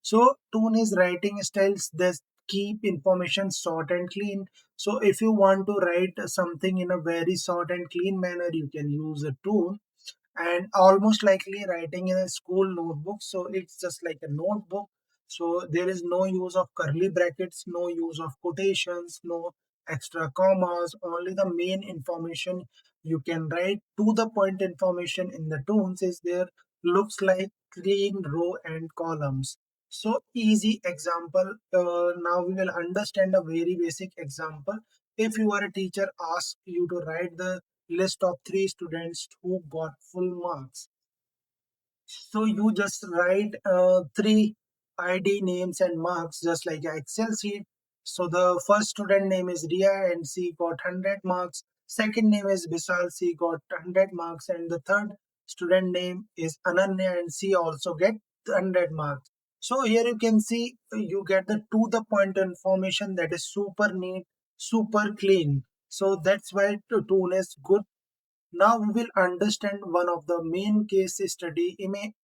So TOON is writing styles that keep information short and clean. So if you want to write something in a very short and clean manner, you can use a TOON, and almost likely writing in a school notebook. So it's just like a notebook. So there is no use of curly brackets, no use of quotations, no extra commas, only the main information you can write. To the point information in the tones is there, looks like clean row and columns. So easy example. Now we will understand a very basic example. If you are a teacher, ask you to write the list of three students who got full marks. So you just write three ID names and marks just like an Excel sheet. So the first student name is Ria and she got 100 marks. Second name is Vishal, she got 100 marks. And the third student name is Ananya and she also get 100 marks. So here you can see you get the to the point information that is super neat, super clean. So that's why Toon is good. Now we will understand one of the main case study.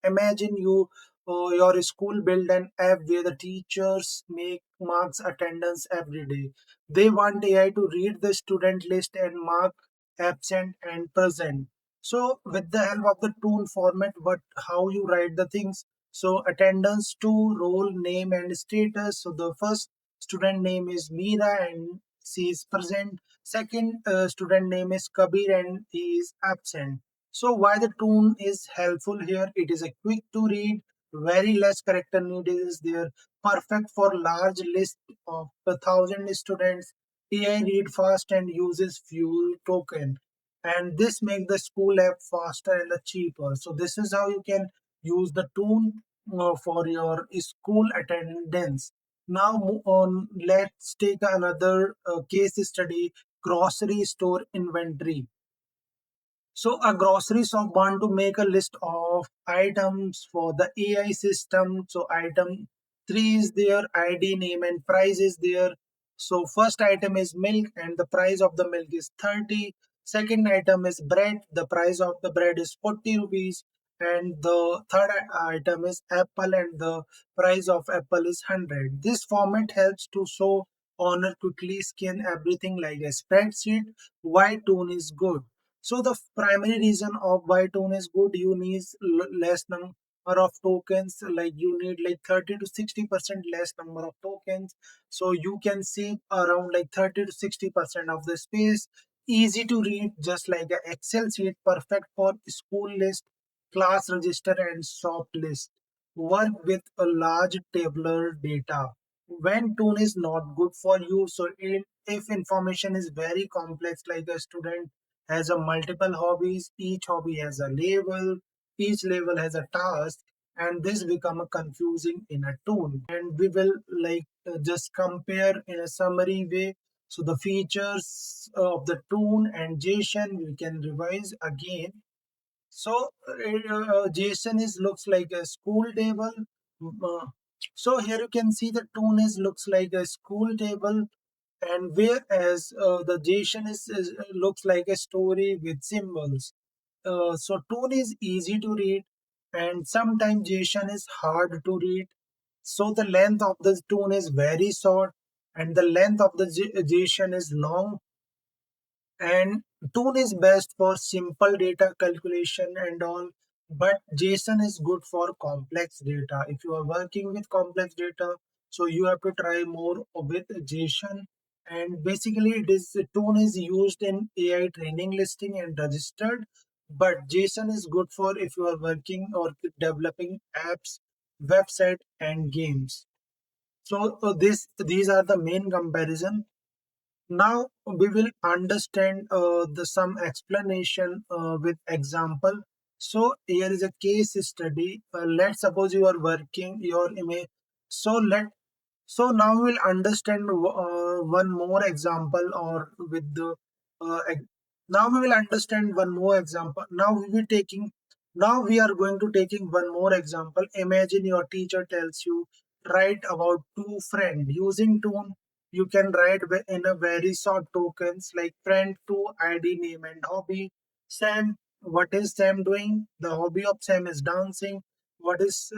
Imagine your school build an app where the teachers make marks attendance every day. They want AI to read the student list and mark absent and present. So with the help of the tool format, what how you write the things. So attendance to role name and status. So the first student name is Meera and she is present. Second student name is Kabir and he is absent. So why the tone is helpful here? It is a quick to read, very less character need is there, perfect for large list of 1,000 students. AI read fast and uses few token, and this make the school app faster and cheaper. So this is how you can use the tone for your school attendance. Now move on. Let's take another case study, grocery store inventory. So a grocery shop want to make a list of items for the AI system. So item 3 is there, ID, name and price is there. So first item is milk and the price of the milk is 30. Second item is bread. The price of the bread is 40 rupees. And the third item is apple and the price of apple is 100. This format helps to show owner quickly scan everything like a spreadsheet. Why tone is good? So the primary reason of why tone is good, you need less number of tokens, like you need like 30 to 60% less number of tokens. So you can save around like 30 to 60% of the space. Easy to read, just like an Excel sheet, perfect for school list, class register and shop list. Work with a large tabular data. When tone is not good for you, so if information is very complex, like a student has a multiple hobbies, each hobby has a label, each label has a task, and this become a confusing in a tool. And we will like just compare in a summary way. So the features of the tool and JSON we can revise again. So JSON is looks like a school table. Uh, so here you can see the tool is looks like a school table, and whereas the JSON is looks like a story with symbols. So tone is easy to read, and sometimes JSON is hard to read. So the length of the tone is very short, and the length of the JSON is long. And Toon is best for simple data calculation and all, but JSON is good for complex data. If you are working with complex data, so you have to try more with JSON. And basically, it is Toon is used in AI training, listing, and registered, but JSON is good for if you are working or developing apps, website, and games. So this these are the main comparison. Now we will understand the some explanation with example. So here is a case study. Let's suppose you are working your image. So now we will understand one more example or with the now we will understand one more example. Now we are going to taking one more example. Imagine your teacher tells you write about two friends using tone. You can write in a very short tokens like friend to ID, name and hobby. Sam, what is Sam doing? The hobby of Sam is dancing. what is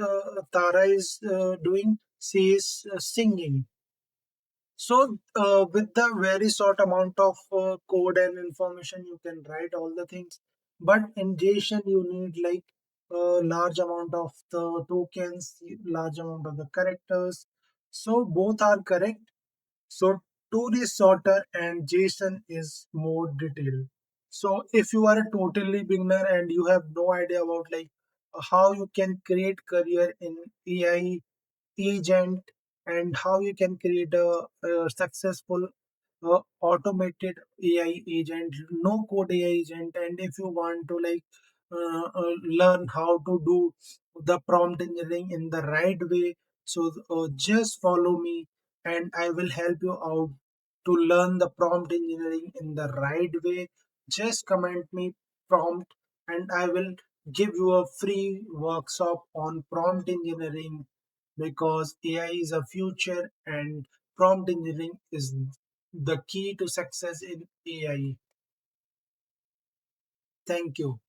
Tara is doing? She is singing. So, with the very short amount of code and information, you can write all the things. But in JSON, you need like a large amount of the tokens, large amount of the characters. So both are correct. So Tool is shorter and JSON is more detailed. So if you are a totally beginner and you have no idea about like how you can create career in AI agent and how you can create a successful automated AI agent, no code AI agent, and if you want to like learn how to do the prompt engineering in the right way, so just follow me and I will help you out to learn the prompt engineering in the right way. Just comment me prompt and I will give you a free workshop on prompt engineering because AI is a future and prompt engineering is the key to success in AI. Thank you.